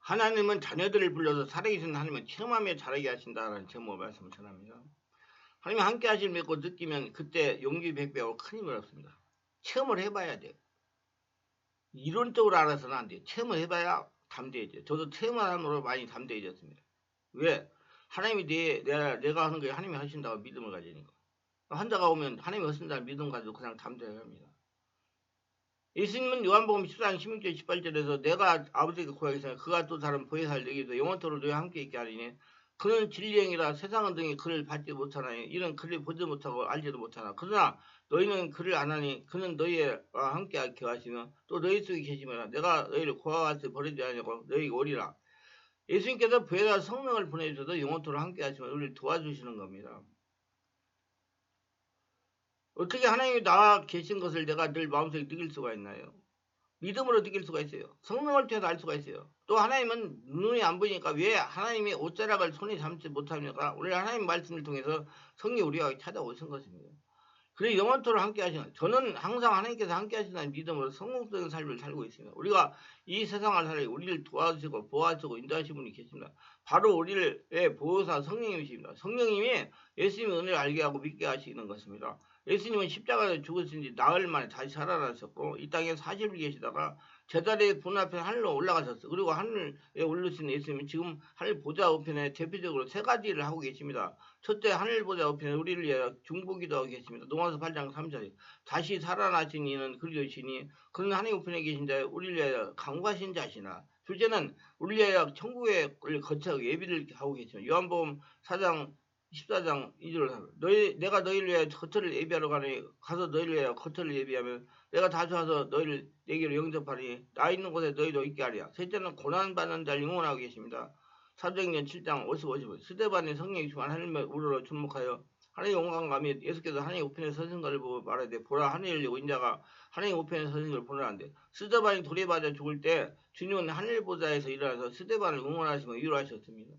하나님은 자녀들을 불러서 살아계신 하나님을 체험하며 자라게 하신다는 제목을 말씀을 전합니다. 하나님 함께 하실 믿고 느끼면 그때 용기 백배하고 큰 힘을 얻습니다. 체험을 해봐야 돼요. 이론적으로 알아서는 안 돼요. 체험을 해봐야 담대해져요. 저도 체험함으로 많이 담대해졌습니다. 왜? 하나님이 내가 하는 거에 하나님이 하신다고 믿음을 가지니까. 환자가 오면 하나님이 하신다는 믿음 가지고 그냥 담대합니다. 예수님은 요한복음 14장 16절 18절에서 내가 아버지께 구하겠으나 그가 또 다른 보혜사를 내게도 영원토록 너희와 함께 있게 하리니 그는 진리의 영이라 세상은 등이 그를 받지 못하나니 이는 그를 보지 못하고 알지도 못하나 그러나 너희는 그를 아나니 그는 너희와 함께 하시며 또 너희 속에 계시면 내가 너희를 고아와 같이 버리지 아니하고 너희가 오리라. 예수님께서 보혜사 성령을 보내주셔서 영원토록 함께 하시면 우리를 도와주시는 겁니다. 어떻게 하나님이 나와 계신 것을 내가 늘 마음속에 느낄 수가 있나요? 믿음으로 느낄 수가 있어요. 성령을 통해서 알 수가 있어요. 또 하나님은 눈이 안 보이니까 왜 하나님이 옷자락을 손에 잡지 못합니까? 우리 하나님 말씀을 통해서 성령이 우리가 찾아오신 것입니다. 그래서 영원토록 함께 하시는, 저는 항상 하나님께서 함께 하신다는 믿음으로 성공적인 삶을 살고 있습니다. 우리가 이 세상을 살아 우리를 도와주시고 보호하시고 인도하시는 분이 계십니다. 바로 우리를 보호사 성령님이십니다. 성령님이 예수님의 은혜를 알게 하고 믿게 하시는 것입니다. 예수님은 십자가에 죽으신 지 나흘 만에 다시 살아나셨고 이 땅에 40일 계시다가 제자리의 본 앞에 하늘로 올라가셨어요. 그리고 하늘에 올르신 예수님은 지금 하늘 보좌 우편에 대표적으로 세 가지를 하고 계십니다. 첫째, 하늘 보좌 우편에 우리를 위하여 중보기도 하고 계십니다. 로마서 8장 3절 다시 살아나신 이는 그리스도시니 그는 하늘 우편에 계신 자여 우리를 위하여 강구하신 자시나. 둘째는 우리를 위하여 천국에 거쳐 예비를 하고 계십니다. 요한복음 4장 14장 2절 내가 너희를 위하여 거처를 예비하러 가니 가서 너희를 위하여 거처를 예비하면 내가 다시 와서 너희를 내게로 영접하니 나 있는 곳에 너희도 있게 하리라. 셋째는 고난받는 자를 응원하고 계십니다. 사도행전 7장 55 스데반의 성령이 충만 하나님의 우러러 주목하여 하나님 영광감이 예수께서 하나님 우편에 서신 것을 보고 말하되 보라 하늘이 열리고 인자가 하나님 우편에 서신 것을 보느라는데 스데반이 돌에 맞아 죽을 때 주님은 하늘 보좌에서 일어나서 스데반을 응원하시며 위로하셨습니다.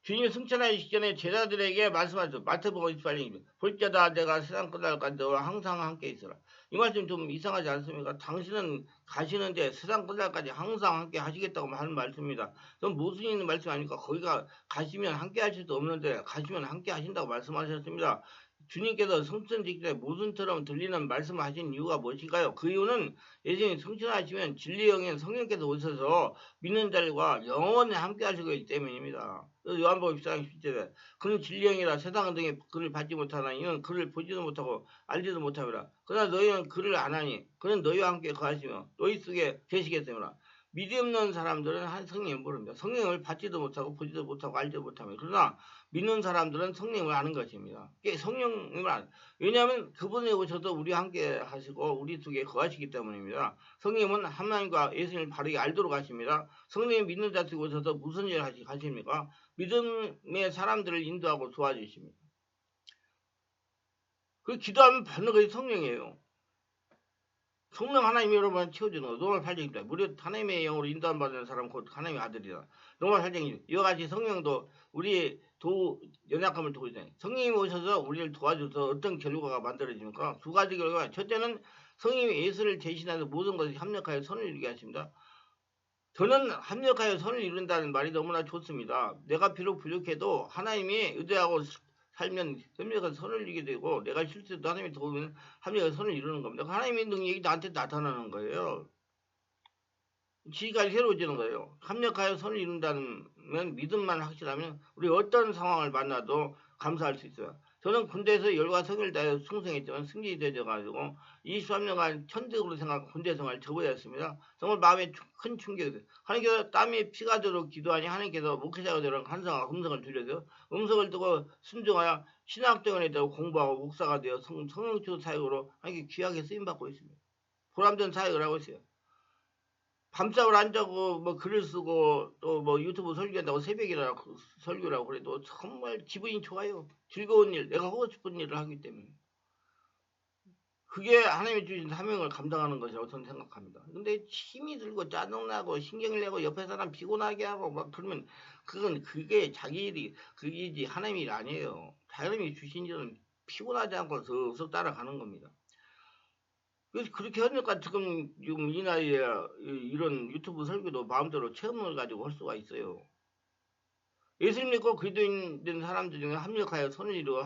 주님이 승천하시기 전에 제자들에게 말씀하셨죠. 마태복음 28장입니다. 볼때다 내가 세상 끝날까지 너와 항상 함께 있어라. 이 말씀 좀 이상하지 않습니까? 당신은 가시는데 세상 끝날까지 항상 함께 하시겠다고 하는 말씀입니다. 그럼 무슨 있는 말씀 아닙니까? 거기가 가시면 함께 하실 수 없는데 가시면 함께 하신다고 말씀하셨습니다. 주님께서 성천 직전에 모순처럼 들리는 말씀을 하신 이유가 무엇일까요? 그 이유는 예수님이 성천하시면 진리의 영인 성령께서 오셔서 믿는 자들과 영원히 함께 하시기 때문입니다. 요한복음 14장 10절에 그는 진리의 영이라 세상 등에 그를 받지 못하나 이는 그를 보지도 못하고 알지도 못하리라. 그러나 너희는 그를 아나니 그는 너희와 함께 거하시며 너희 속에 계시겠으므로. 믿음 없는 사람들은 한 성령을 모릅니다. 성령을 받지도 못하고 보지도 못하고 알지도 못합니다. 그러나 믿는 사람들은 성령을 아는 것입니다. 성령을 왜냐하면 그분이 오셔서 우리와 함께 하시고 우리 속에 거하시기 때문입니다. 성령은 하나님과 예수님을 바르게 알도록 하십니다. 성령이 믿는 자들이 오셔서 무슨 일을 하십니까? 믿음의 사람들을 인도하고 도와주십니다. 그 기도하면 받는 것이 성령이에요. 성령 하나님이 여러분 채워주는 거. 로마 8장입니다. 무릇 하나님의 영으로 인도받는 사람 곧 하나님의 아들이다. 로마 8장입니다. 이와 같이 성령도 우리의 연약함을 도와주잖아요. 성령이 오셔서 우리를 도와줘서 어떤 결과가 만들어집니까? 두 가지 결과. 첫째는 성령이 예수를 대신해서 모든 것을 협력하여 선을 이루게 하십니다. 저는 합력하여 선을 이룬다는 말이 너무나 좋습니다. 내가 비록 부족해도 하나님이 의지하고 살면 협력해서 선을 이루게 되고 내가 실수도 하나님이 도우면 합력해서 선을 이루는 겁니다. 하나님의 능력이 나한테 나타나는 거예요. 지위가 새로워지는 거예요. 합력하여 선을 이룬다는 믿음만 확실하면 우리 어떤 상황을 만나도 감사할 수 있어요. 저는 군대에서 열과 성을 다해 충성했지만 승진이 되어가지고 23년간 천직으로 생각하고 군대 생활을 접어야 했습니다. 정말 마음에 큰 충격이 됐어요. 하나님께서 땀이 피가 되도록 기도하니 하나님께서 목회자가 되도록 한성과 음성을 들려서 음성을 듣고 순종하여 신학대원에 대해 공부하고 목사가 되어 성령주 사역으로 하나님께 귀하게 쓰임받고 있습니다. 보람된 사역을 하고 있어요. 밤잠을 안 자고 뭐 글을 쓰고 또 뭐 유튜브 설교한다고 새벽이라 설교를 하고 그래도 정말 기분이 좋아요. 즐거운 일, 내가 하고 싶은 일을 하기 때문에. 그게 하나님이 주신 사명을 감당하는 것이라고 저는 생각합니다. 근데 힘이 들고 짜증나고 신경을 내고 옆에 사람 피곤하게 하고 막 그러면 그게 자기 일이 그게지 하나님 일 아니에요. 하나님이 주신 일은 피곤하지 않고 슥슥 따라가는 겁니다. 그래서 그렇게 하니까 지금 이 나이에 이런 유튜브 설교도 마음대로 체험을 가지고 할 수가 있어요. 예수님 믿고 그리스도 있는 사람들 중에 합력하여 선을 이루어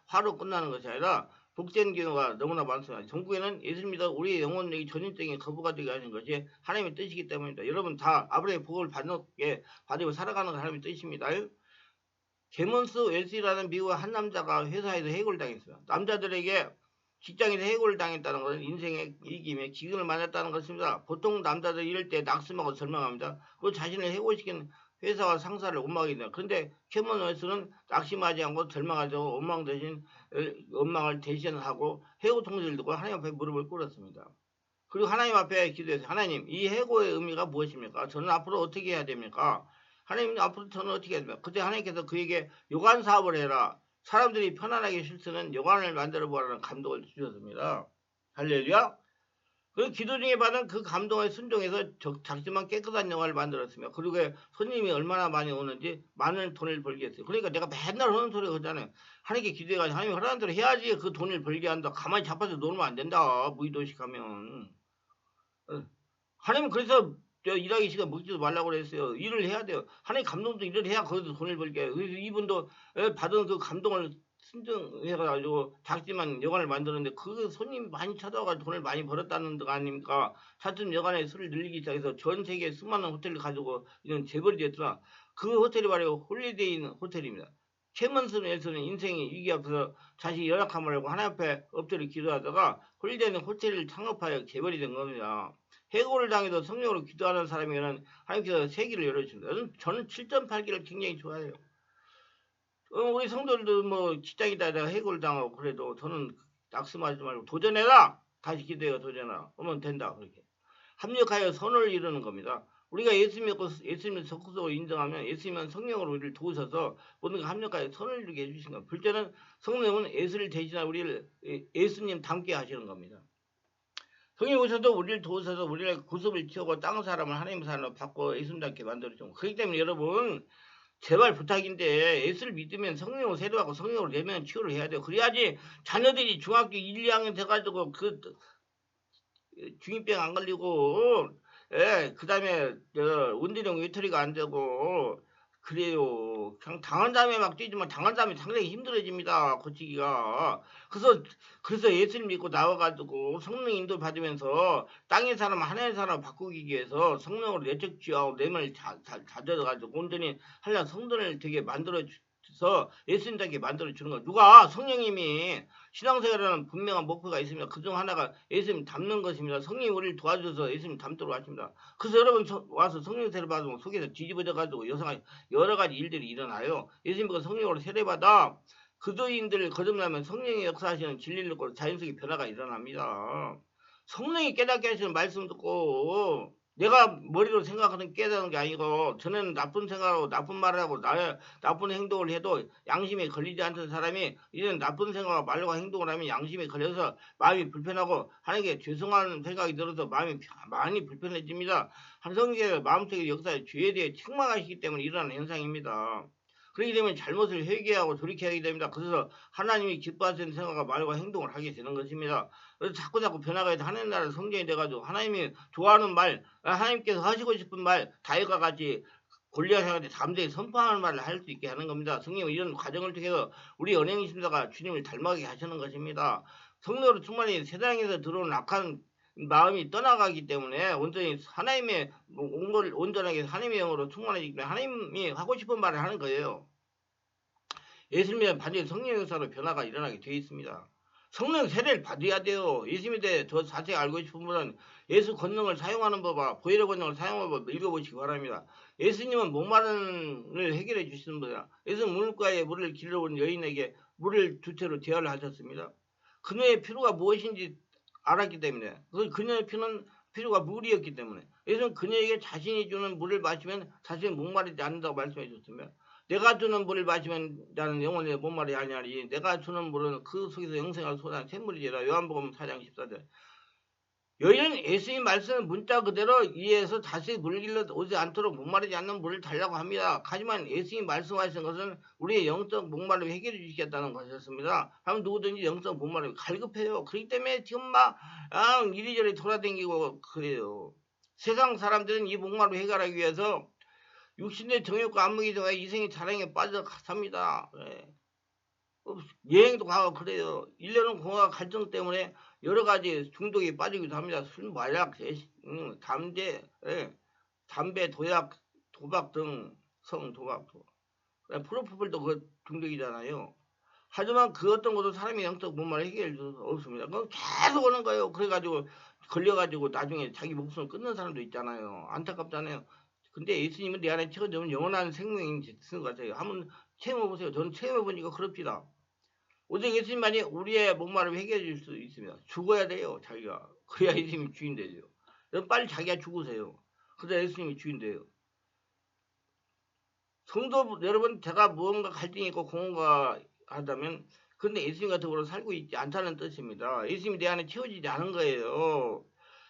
화로 끝나는 것이 아니라 복된 경우가 너무나 많습니다. 전국에는 예수님 믿어 우리의 영혼력이 전인적인 거부가 되게 하신 것이 하나님의 뜻이기 때문입니다. 여러분 다 아브라함의 복을 받으며 살아가는 게 하나님의 뜻입니다. 제먼스 웰스라는 미국의 한 남자가 회사에서 해고를 당했어요. 남자들에게 직장에서 해고를 당했다는 것은 인생의 이김에 기근을 맞았다는 것입니다. 보통 남자들 이럴 때 낙심하고 절망합니다. 그 자신을 해고시킨 회사와 상사를 원망하게 됩니다. 그런데 캐먼 웰스는 낙심하지 않고 절망하지 않고 원망을 대신하고 해고 통지를 듣고 하나님 앞에 무릎을 꿇었습니다. 그리고 하나님 앞에 기도해서 하나님 이 해고의 의미가 무엇입니까? 저는 앞으로 어떻게 해야 됩니까? 하나님 앞으로 저는 어떻게 해야 됩니까? 그때 하나님께서 그에게 요관 사업을 해라. 사람들이 편안하게 쉴 수 있는 요관을 만들어 보라는 감동을 주셨습니다. 할렐루야. 그 기도 중에 받은 그 감동에 순종해서 작지만 깨끗한 영화를 만들었으며 그리고 손님이 얼마나 많이 오는지 많은 돈을 벌게 했어요. 그러니까 내가 맨날 하는 소리가 그러잖아요. 하나님께 기도해가지고 하나님 하라는 대로 해야지 그 돈을 벌게 한다. 가만히 잡아서 놀면 안 된다. 무의도식하면. 하나님 그래서 일하기 시간 먹지도 말라고 그랬어요. 일을 해야 돼요. 하나님 감동도 일을 해야 거기서 돈을 벌게 해요. 그래서 이분도 받은 그 감동을 순정해가지고 작지만 여관을 만드는데 그 손님 많이 찾아와가지고 돈을 많이 벌었다는 거 아닙니까? 차츰 여관의 수를 늘리기 시작해서 전 세계 수많은 호텔을 가지고 이런 재벌이 됐으나 그 호텔이 바로 홀리데이 인 호텔입니다. 캐먼슨에서는 인생의 위기 앞에서 자신이 열악함을 알고 하나님 앞에 엎드려 기도하다가 홀리데이 인 호텔을 창업하여 재벌이 된 겁니다. 해고를 당해도 성령으로 기도하는 사람이면 하나님께서 세기를 열어주십니다. 저는 7.8기를 굉장히 좋아해요. 우리 성도들도 뭐 직장이다 내가 해고를 당하고 그래도 저는 낙심하지 말고 도전해라. 다시 기도해요. 도전해라. 그러면 된다. 그렇게 합력하여 선을 이루는 겁니다. 우리가 예수님을 적극적으로 인정하면 예수님은 성령으로 우리를 도우셔서 모든 걸 합력하여 선을 이루게 해주신 겁니다. 둘째는 성령은 예수를 대신하여 우리를 예수님 닮게 하시는 겁니다. 성령 오셔서 우리를 도우셔서 우리를 구습을 키우고 땅 사람을 하나님 사람으로 바꿔 예수님 닮게 만들어주고 그렇기 때문에 여러분 제발 부탁인데 예수를 믿으면 성령으로 세례하고 성령으로 내면 치유를 해야 돼요. 그래야지 자녀들이 중학교 1, 2학년 돼가지고 그 중이병 안 걸리고 그 다음에 원대령 외톨이가 안 되고 그래요. 그냥 당한 다음에 막 뛰지만 당한 다음에 상당히 힘들어집니다. 고치기가. 그래서 예수를 믿고 나와가지고 성령 인도 받으면서 땅의 사람 하나의 사람 바꾸기 위해서 성령으로 내적 지하고 내면을 다져가지고 온전히 하려 성도를 되게 만들어서 예수님 닮게 만들어주는 거예요. 누가 성령님이 신앙생활에는 분명한 목표가 있습니다. 그중 하나가 예수님 닮는 것입니다. 성령이 우리를 도와줘서 예수님 닮도록 하십니다. 그래서 여러분 와서 성령 세례 받으면 속에서 뒤집어져가지고 여러 가지 일들이 일어나요. 예수님과 성령으로 세례받아 그도인들 거듭나면 성령이 역사하시는 진리를 듣고 자연스럽게 변화가 일어납니다. 성령이 깨닫게 하시는 말씀 듣고 내가 머리로 생각하는 깨닫는 게 아니고 저는 나쁜 생각하고 나쁜 말을 하고 나쁜 행동을 해도 양심에 걸리지 않던 사람이 이제는 나쁜 생각하고 말과 행동을 하면 양심에 걸려서 마음이 불편하고 하나님께 죄송한 생각이 들어서 마음이 많이 불편해집니다. 성령의 마음속의 역사에 죄에 대해 책망하시기 때문에 일어나는 현상입니다. 그렇게 되면 잘못을 회개하고 돌이켜야 됩니다. 그래서 하나님이 기뻐하시는 생각과 말과 행동을 하게 되는 것입니다. 그래서 자꾸 변화가 돼서 하나님 나라 성전이 돼가지고 하나님이 좋아하는 말, 하나님께서 하시고 싶은 말, 다윗과 같이 골리앗한테 담대히 선포하는 말을 할 수 있게 하는 겁니다. 성령은 이런 과정을 통해서 우리 연행심사가 주님을 닮아가게 하시는 것입니다. 성령으로 충만히 세상에서 들어온 악한 마음이 떠나가기 때문에 온전히 하나님의 온전하게 하나님의 영으로 충만해지기 때문에 하나님이 하고 싶은 말을 하는 거예요. 예수님은 반드시 성령 역사로 변화가 일어나게 되어 있습니다. 성령 세례를 받아야 돼요. 예수님에 대해 더 자세히 알고 싶은 분은 예수 권능을 사용하는 법과 보혈의 권능을 사용하는 법 읽어보시기 바랍니다. 예수님은 목마름을 해결해 주시는 분이다. 예수는 물가에 물을 길러온 여인에게 물을 두 채로 대화를 하셨습니다. 그녀의 필요가 무엇인지 알았기 때문에 그녀의 필요가 물이었기 때문에 예수는 그녀에게 자신이 주는 물을 마시면 자신이 목마르지 않는다고 말씀해 줬으며 내가 주는 물을 마시면 나는 영원히 목마르지 아니하리 내가 주는 물은 그 속에서 영생을 솟아낸 샘물이지라 요한복음 4장 14절 여인 예수님 말씀 문자 그대로 이해해서 다시 물길로 오지 않도록 목마르지 않는 물을 달라고 합니다. 하지만 예수님 말씀하신 것은 우리의 영적 목마름을 해결해 주시겠다는 것이었습니다. 하면 누구든지 영적 목마름이 갈급해요. 그렇기 때문에 지금 이리저리 돌아다니고 그래요. 세상 사람들은 이 목마름을 해결하기 위해서 육신의 정욕과 안목이 좋아 이생의 자랑에 빠져 삽니다. 예. 여행도 가고 그래요. 1년은 공화 갈등 때문에 여러 가지 중독에 빠지기도 합니다. 술, 마약, 담배, 도약, 도박 등 성도박, 프로포폴도 그 중독이잖아요. 하지만 그 어떤 것도 사람의 영적 문화를 해결할 수 없습니다. 그건 계속 오는 거예요. 그래가지고 걸려가지고 나중에 자기 목숨을 끊는 사람도 있잖아요. 안타깝잖아요. 근데 예수님은 내 안에 채워지면 영원한 생명이 쓰는 것 같아요. 한번 체험해보세요. 저는 체험해보니까 그렇습니다. 오직 예수님만이 우리의 목마름을 해결해 줄 수 있습니다. 죽어야 돼요, 자기가. 그래야 예수님이 주인 되죠. 그럼 빨리 자기가 죽으세요. 그래야 예수님이 주인 돼요. 성도 여러분, 제가 무언가 갈등이 있고 공허가 하다면, 근데 예수님과 더불어 살고 있지 않다는 뜻입니다. 예수님이 내 안에 채워지지 않은 거예요.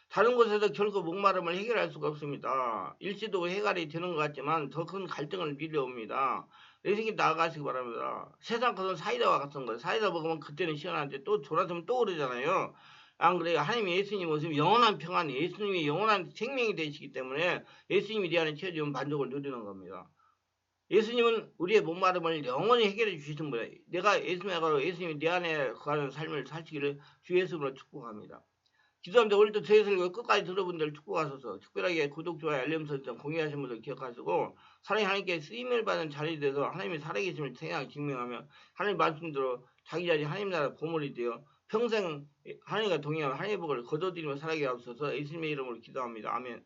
다른 곳에서 결코 목마름을 해결할 수가 없습니다. 일시도 해결이 되는 것 같지만 더 큰 갈등을 밀려옵니다. 예수님 나아가시기 바랍니다. 세상 것은 사이다와 같은 거예요. 사이다 먹으면 그때는 시원한데 또 돌아서면 또 그러잖아요. 안 그래요? 하나님 예수님 모습 영원한 평안, 예수님이 영원한 생명이 되시기 때문에 예수님이 내 안에 채워지면 만족을 누리는 겁니다. 예수님은 우리의 목마름을 영원히 해결해 주시는 분이에요. 내가 예수님이 내 안에 거하는 삶을 사시기를 주 예수로 축복합니다. 기도합니다. 오늘도 제 설교 끝까지 들어본 들 축복하소서. 특별하게 구독, 좋아요, 알림 설정, 공유하신 분들 기억하시고 사랑의 하나님께 쓰임을 받는 자리에 대해서 하나님이 살아계심을 생각 증명하며 하나님 말씀대로 자기 자리 하나님 나라 보물이 되어 평생 하나님과 동행하며 하나님의 복을 거둬들이며 살아가게 하옵소서. 예수님의 이름으로 기도합니다. 아멘.